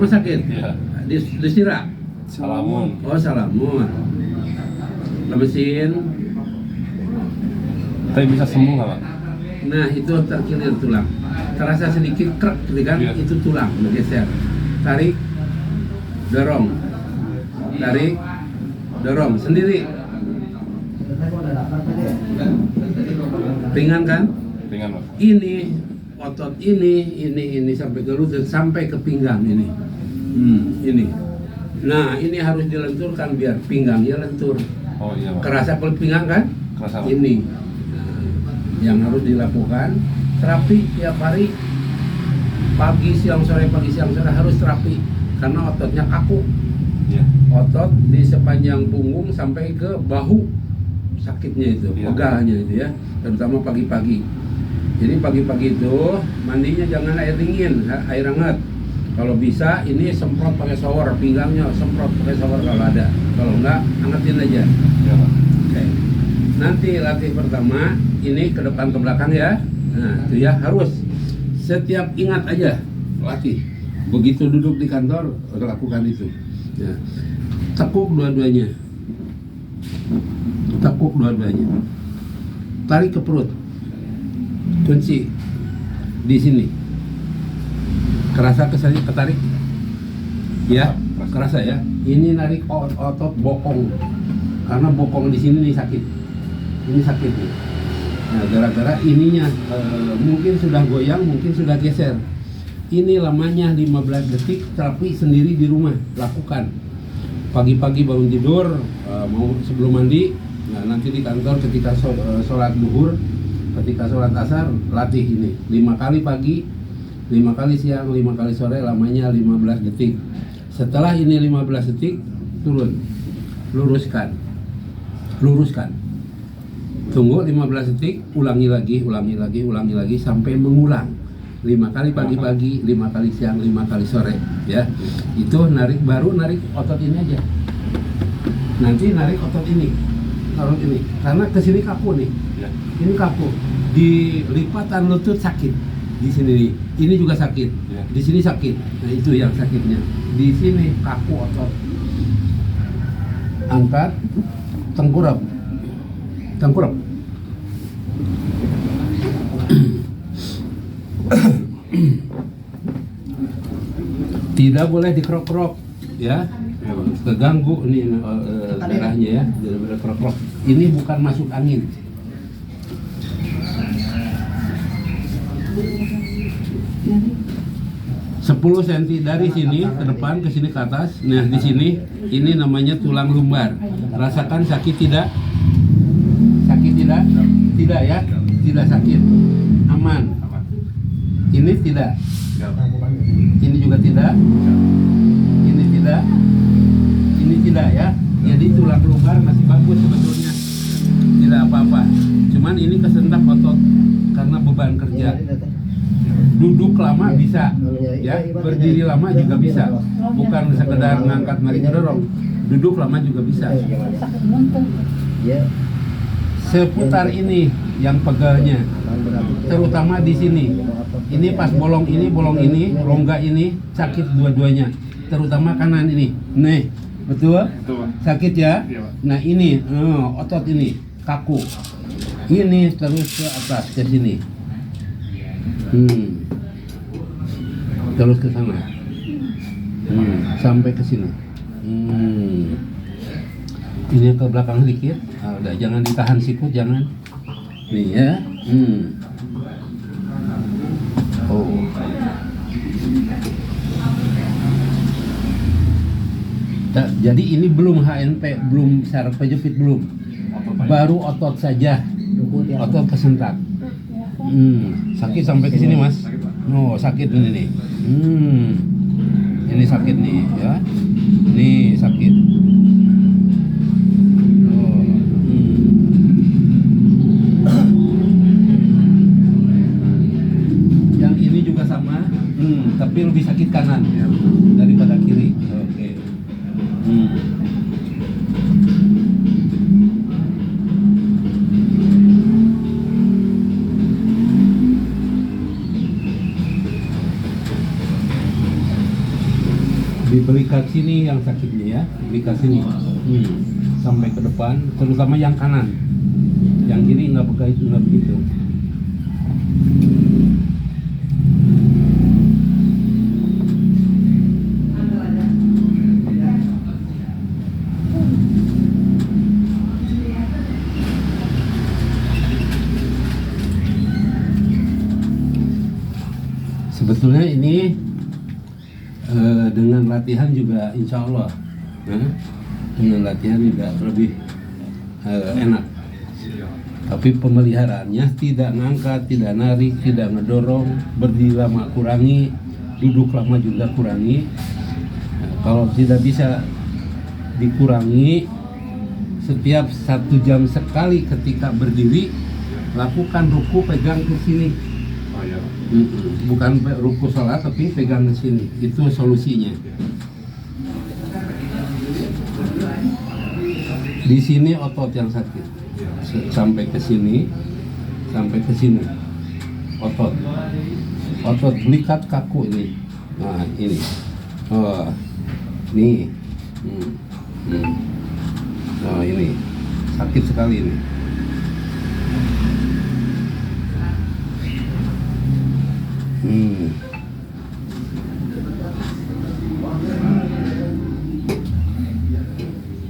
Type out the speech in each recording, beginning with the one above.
rumah sakit? Iya. Di Sira? Salamun. Oh, Salamun. Lemesin. Tapi bisa sembuh nggak, Pak? Nah, itu terkilir tulang. Terasa sedikit krek gitu kan? Iya. Itu tulang bergeser. Tarik, dorong. Tarik, dorong sendiri. Ringan kan? Ringan, Pak. Ini otot ini sampai ke lutut, sampai ke pinggang ini. Ini. Nah, ini harus dilenturkan biar pinggangnya lentur. Oh iya, Pak. Kerasa kulit pinggang kan? Kerasa, Pak. Ini. Nah, yang harus dilakukan terapi tiap hari. Pagi, siang, sore harus terapi karena ototnya kaku. Iya. Otot di sepanjang punggung sampai ke bahu sakitnya itu, Iya. pegalnya itu ya, terutama pagi-pagi. Jadi pagi-pagi itu mandinya jangan air dingin, air hangat. Kalau bisa ini semprot pakai shower, pinggangnya semprot pakai shower kalau ada. Kalau enggak, hangatin aja. Iya, Pak. Oke. Nanti latih pertama ini ke depan ke belakang ya. Nah, itu ya harus setiap ingat aja latih. Begitu duduk di kantor lakukan itu. Ya. Tekuk dua-duanya. Tekuk dua-duanya. Tarik ke perut. Kunci di sini. Kerasa kesannya ketarik? Ya, kerasa ya. Ini narik otot bokong. Karena bokong di sini nih sakit. Ini sakit nih. Nah, gara-gara ininya mungkin sudah goyang, mungkin sudah geser. Ini lamanya 15 detik, terapi sendiri di rumah, lakukan. Pagi-pagi bangun tidur, mau sebelum mandi, nah nanti di kantor ketika sholat duhur, ketika sholat asar, latih ini 5 kali pagi, 5 kali siang, 5 kali sore, lamanya 15 detik. Setelah ini 15 detik, turun, luruskan, tunggu 15 detik, ulangi lagi sampai mengulang. 5 kali pagi-pagi, 5 kali siang, 5 kali sore, ya. Itu baru narik otot ini aja. Nanti narik otot ini, taruh ini, karena kesini kaku nih. Iya. Ini kaku. Di lipatan lutut sakit. Di sini nih. Ini juga sakit. Iya. Di sini sakit. Nah, itu yang sakitnya. Di sini kaku otot. Angkat, tengkurap. Tidak boleh dikrok-krok, ya. Keganggu nih darahnya ya. Tidak boleh krok-krok. Ini bukan masuk angin. Sepuluh cm dari sini ke depan ke sini ke atas. Nah, di sini ini namanya tulang lumbar. Rasakan sakit tidak? Sakit tidak? Tidak ya? Tidak sakit. Aman. Ini tidak. Ini juga tidak. Ini tidak. Ini tidak ya. Jadi tulang lumbar masih bagus sebetulnya. Tidak apa-apa. Cuman ini kesendak otot karena beban kerja. Duduk lama bisa, ya. Berdiri lama juga bisa. Bukan sekedar ngangkat narik dorong. Duduk lama juga bisa. Seputar ini yang pegalnya, terutama di sini. Ini pas bolong ini, rongga ini sakit dua-duanya. Terutama kanan ini. Nih, betul? Sakit ya? Nah ini, otot ini kaku. Ini terus ke atas ke sini. Terus ke sana. Sampai ke sini. Ini ke belakang sedikit. Udah, jangan ditahan sikut, jangan. Nih ya. Oh. Jadi ini belum HNP, belum saraf pejepit belum. Baru otot saja. Otot kesentak. Sakit sampai ke sini, Mas. Oh, sakit ini nih. Ini sakit nih, ya. Nih sakit. Oh. Yang ini juga sama, tapi lebih sakit kanan daripada kiri. Oke. Di belikat sini yang sakitnya ya, belikat sini. Sampai ke depan, terutama yang kanan. Yang kiri nggak begitu. Sebetulnya ini dengan latihan juga insya Allah dengan latihan juga lebih enak. Tapi pemeliharaannya tidak ngangkat, tidak narik, tidak ngedorong, berdiri lama kurangi, duduk lama juga kurangi. Kalau tidak bisa dikurangi, setiap 1 jam sekali ketika berdiri lakukan ruku pegang ke sini. Oh iya. Bukan ruku sholat tapi pegang ke sini, itu solusinya. Di sini otot yang sakit, sampai ke sini, otot belikat kaku ini. Nah ini, nih, oh ini sakit sekali ini.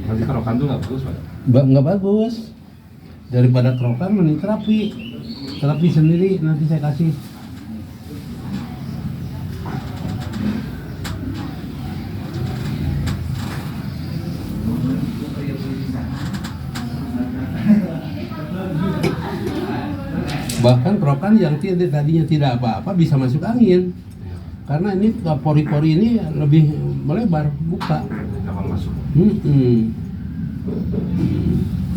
Nanti kerokan tuh nggak bagus, Pak? Nggak bagus. Daripada kerokan mending terapi sendiri nanti saya kasih. Bahkan kerokan yang tadinya tidak apa-apa bisa masuk angin, karena ini pori-pori ini lebih melebar, buka. Gampang masuk.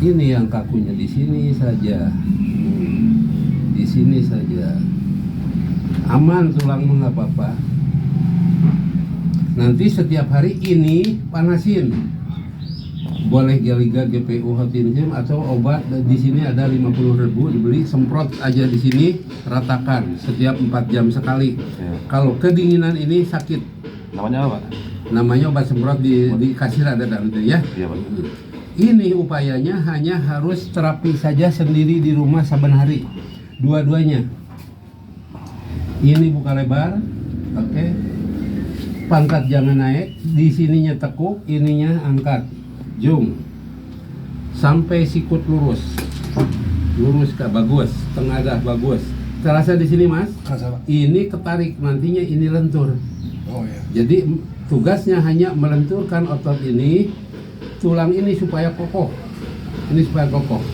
Ini yang kakunya di sini saja, di sini saja, aman tulang nggak apa-apa. Nanti setiap hari ini panasin, boleh Geliga, GPU, Hotinsim atau obat di sini ada 50.000 dibeli, semprot aja di sini, ratakan setiap 4 jam sekali. Ya. Kalau kedinginan ini sakit, Namanya apa, Pak? namanya obat semprot di kasir ada dalam itu ya. Iya, Pak. Ini upayanya hanya harus terapi saja sendiri di rumah saban hari, dua-duanya. Ini buka lebar, oke. Pangkat jangan naik, di sininya tekuk, ininya angkat, jung, sampai sikut lurus, bagus, tengadah bagus. Terasa di sini mas? Kerasa, Pak. Ini ketarik, nantinya ini lentur. Oh iya. Jadi tugasnya hanya melenturkan otot ini, tulang ini supaya kokoh. Ini supaya kokoh.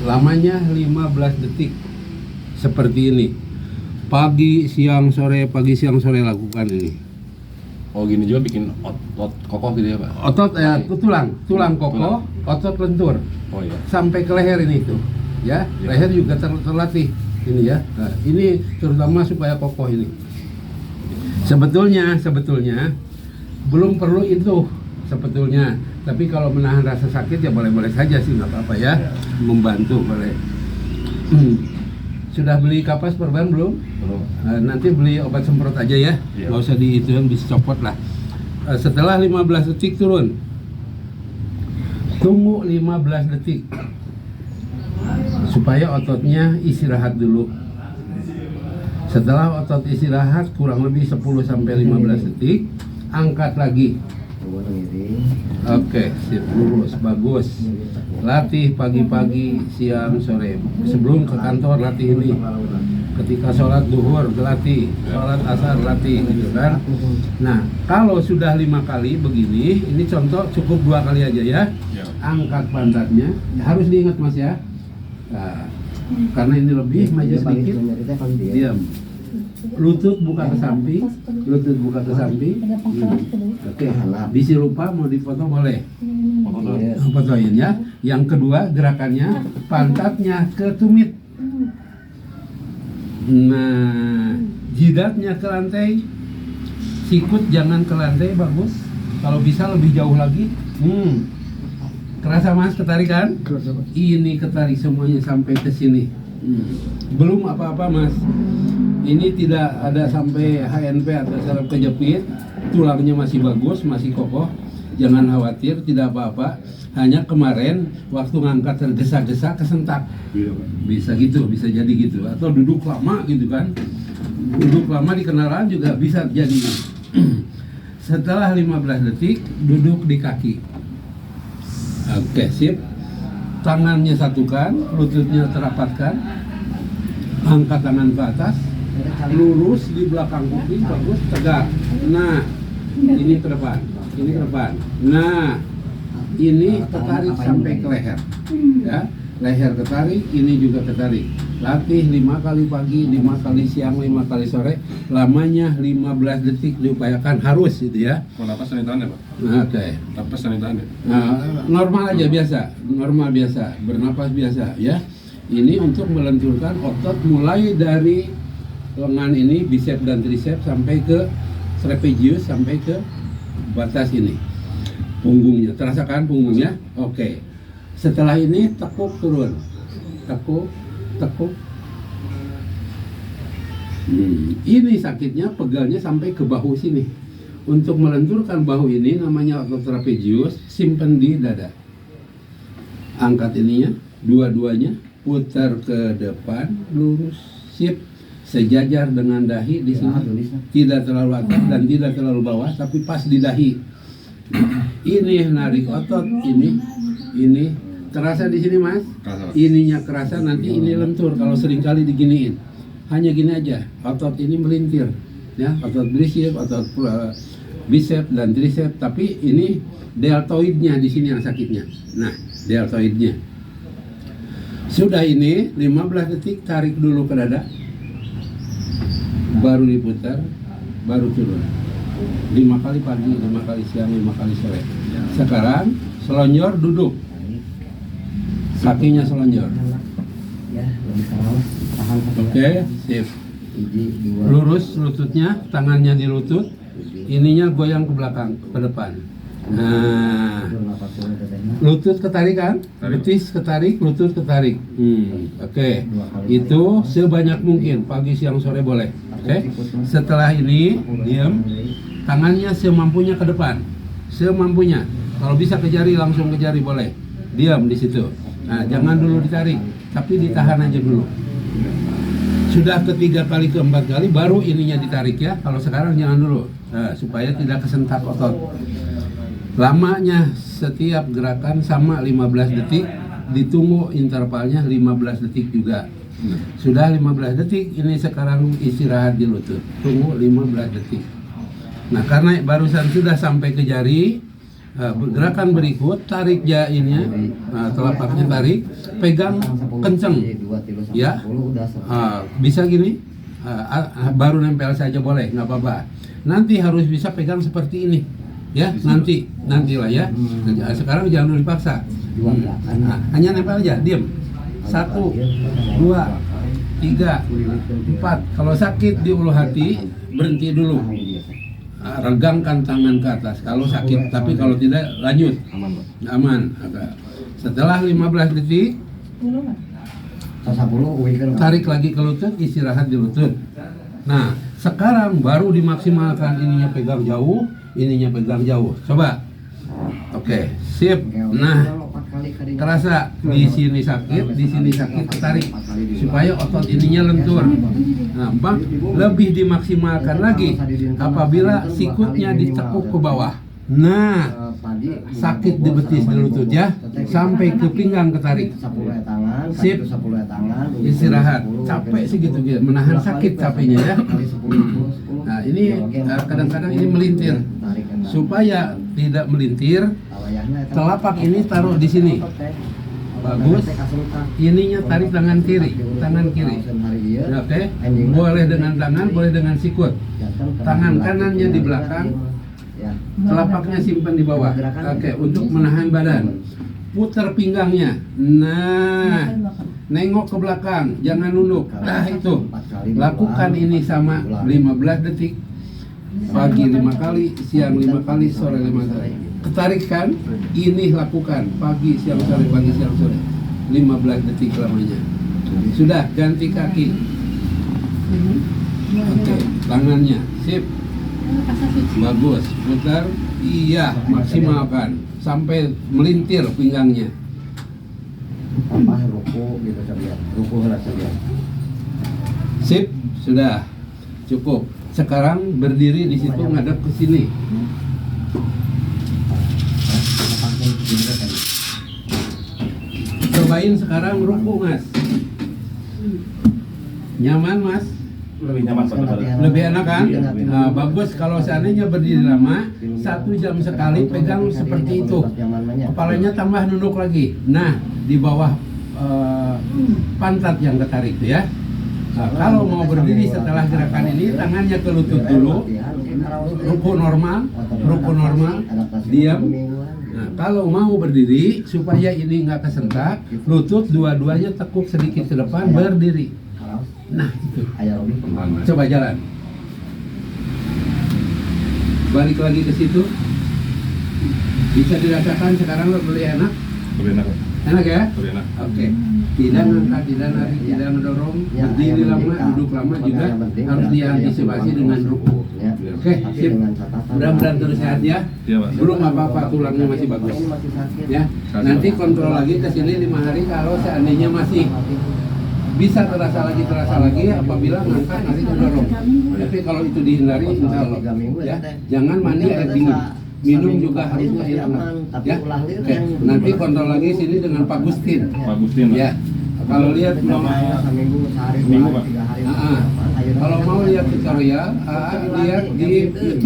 Lamanya 15 detik. Seperti ini. Pagi, siang, sore lakukan ini. Oh gini juga bikin otot kokoh gitu ya, Pak? Otot tulang kokoh, otot lentur. Oh iya. Sampai ke leher ini tuh. Ya, Ya. leher juga terlatih. Ini ya. Nah, ini terutama supaya kokoh ini. Sebetulnya belum perlu itu sebetulnya, tapi kalau menahan rasa sakit ya boleh-boleh saja sih, nggak apa-apa ya, membantu boleh. Sudah beli kapas perban belum? Belum. Nanti beli obat semprot aja ya, Iya. nggak usah di itu yang dicopot lah. Setelah 15 detik turun, tunggu 15 detik supaya ototnya istirahat dulu. Setelah otot istirahat kurang lebih 10-15 detik, angkat lagi. Oke, sip, lurus, bagus. Latih pagi-pagi, siang, sore. Sebelum ke kantor latih ini. Ketika sholat duhur latih, sholat asar latih, gitu kan. Nah, kalau sudah 5 kali begini, ini contoh cukup 2 kali aja ya. Ya. Angkat pantatnya, harus diingat mas ya. Nah, karena ini lebih maju sedikit, diam. Lutut buka ke samping, Oke, bisa lupa mau difoto boleh. Fotoin ya. Yang kedua gerakannya pantatnya ke tumit. Nah, jidatnya ke lantai, sikut jangan ke lantai, bagus. Kalau bisa lebih jauh lagi. Kerasa mas ketarikan? Kerasa, Pak. Ini ketarik semuanya sampai ke sini. Belum apa-apa mas. Ini tidak ada sampai HNP atau saraf kejepit, tulangnya masih bagus, masih kokoh. Jangan khawatir, tidak apa-apa. Hanya kemarin waktu ngangkat tergesa-gesa kesentak. Bisa gitu, bisa jadi gitu. Atau duduk lama gitu kan. Duduk lama di kendaraan juga bisa jadi. Setelah 15 detik, duduk di kaki. Oke, sip. Tangannya satukan, lututnya terapatkan. Angkat tangan ke atas. Lurus di belakang kuping, bagus, tegak. Nah, ini ke depan. Ini ke depan. Nah, ini ketarik sampai ke leher. Ya, leher ketarik, ini juga ketarik. Latih 5 kali pagi, 5 kali siang, 5 kali sore. Lamanya 15 detik diupayakan, harus itu ya. Kalau napas dan tahan ya Pak? Oke. Napas dan tahan ya? Nah, normal aja biasa, normal biasa, bernapas biasa ya. Ini untuk melenturkan otot mulai dari lengan ini, bicep dan tricep sampai ke trapezius, sampai ke batas ini. Punggungnya, terasa kan punggungnya? Oke. Setelah ini tekuk turun. Tekuk, tekuk. Ini sakitnya, pegalnya sampai ke bahu sini. Untuk melenturkan bahu ini namanya otot trapezius, simpen di dada. Angkat ininya, dua-duanya, putar ke depan, lurus, sip, sejajar dengan dahi di sini, tidak terlalu atas dan tidak terlalu bawah, tapi pas di dahi. Ini narik otot, ini terasa di sini mas, ininya kerasa, nanti ini lentur kalau seringkali diginiin. Hanya gini aja, otot ini melintir, ya, otot bicep, otot bicep dan tricep, tapi ini deltoidnya di sini yang sakitnya. Nah, deltoidnya. Sudah ini 15 detik, tarik dulu ke dada, baru diputar, baru turun. 5 kali pagi, 5 kali siang, 5 kali sore. Sekarang selonjor duduk, kakinya selonjor. Oke, sip. Lurus lututnya, tangannya di lutut, ininya goyang ke belakang, ke depan. Nah, lutut ketarik kan? Betis ketarik, lutut ketarik. Oke. Itu sebanyak mungkin, pagi, siang, sore boleh. Oke. Setelah ini, diam. Tangannya semampunya ke depan, semampunya. Kalau bisa ke jari, langsung ke jari boleh. Diam di situ. Nah, jangan dulu ditarik, tapi ditahan aja dulu. Sudah ketiga kali, keempat kali, baru ininya ditarik ya. Kalau sekarang jangan dulu, nah, supaya tidak kesentak otot. Lamanya setiap gerakan sama 15 detik, ditunggu intervalnya 15 detik juga. Sudah 15 detik, ini sekarang istirahat di lutut. Tunggu 15 detik. Nah, karena barusan sudah sampai ke jari, gerakan berikut, tarik jarinya, telapaknya tarik, pegang kenceng. Ya, bisa gini, baru nempel saja boleh, nggak apa-apa. Nanti harus bisa pegang seperti ini. Ya, nantilah ya. Sekarang jangan dulu dipaksa. Hanya nempel aja, diam. 1, 2, 3, 4. Kalau sakit di ulu hati, berhenti dulu. Regangkan tangan ke atas. Kalau sakit, tapi kalau tidak lanjut. Aman. Setelah 15 detik, tarik lagi ke lutut, istirahat di lutut. Nah, sekarang baru dimaksimalkan, ininya pegang jauh, ininya pegang jauh. Coba. Oke, sip. Nah, terasa di sini sakit, di sini sakit, tarik supaya otot ininya lentur. Nah, bang, lebih dimaksimalkan lagi apabila sikutnya ditekuk ke bawah. Nah, sakit di betis di lutut ya, sampai ke pinggang ketarik. Sip, istirahat. Capek sih gitu, menahan sakit capeknya ya. Nah, ini kadang-kadang ini melintir. Supaya tidak melintir, telapak ini taruh di sini. Bagus. Ininya tarik tangan kiri, Oke. Boleh dengan tangan, boleh dengan sikut. Tangan kanannya di belakang, telapaknya simpan di bawah. Oke, untuk menahan badan. Putar pinggangnya. Nah, nengok ke belakang, jangan nunduk. Nah, itu. Lakukan ini sama 15 detik. Pagi 5 kali, siang 5 kali, sore 5 kali. Ketarikkan, ini lakukan pagi, siang, sore, pagi, siang, sore. 15 detik lamanya. Sudah, ganti kaki. Oke, tangannya, sip, bagus, putar, iya, maksimalkan sampai melintir pinggangnya. Apa ruku gitu saja, ruku rasa dia. Sip, sudah cukup. Sekarang berdiri di situ ngadep ke sini. Cobain sekarang ruku, Mas. Nyaman, Mas? Lebih nyaman Lebih enak kan? Nah, bagus kalau seandainya berdiri lama, 1 jam sekali pegang seperti itu. Kepalanya tambah nunduk lagi. Nah, di bawah pantat yang ketarik tuh ya. Nah, kalau mau berdiri setelah gerakan ini, tangannya ke lutut dulu. Ruku normal, diam. Nah, kalau mau berdiri supaya ini nggak kesentak, lutut dua-duanya tekuk sedikit ke depan, berdiri. Nah, itu. Coba jalan. Balik lagi ke situ. Bisa dirasakan sekarang lebih enak? Lebih enak. Enak ya? Lebih enak. Oke. Tidak ngangkat, tidak narik, tidak ngedorong, berdiri lama, duduk lama juga harus diantisipasi dengan ruku. Oke, sip. Mudah-mudahan terus sehat ya. Iya, Pak. Belum apa-apa, tulangnya masih bagus. Ya. Nanti kontrol lagi ke sini 5 hari kalau seandainya masih bisa terasa lagi apabila ngangkat narik ngedorong. Tapi kalau itu dihindari insya Allah ya. Jangan mandi air dingin. Minum juga harusnya air hangat ya. Oke. Nanti kontrol lagi sini dengan Pak Gustin. Pak Gustin. Ya. Kalau lihat mau Seminggu, Pak. kalau mau lihat tutorial, lihat di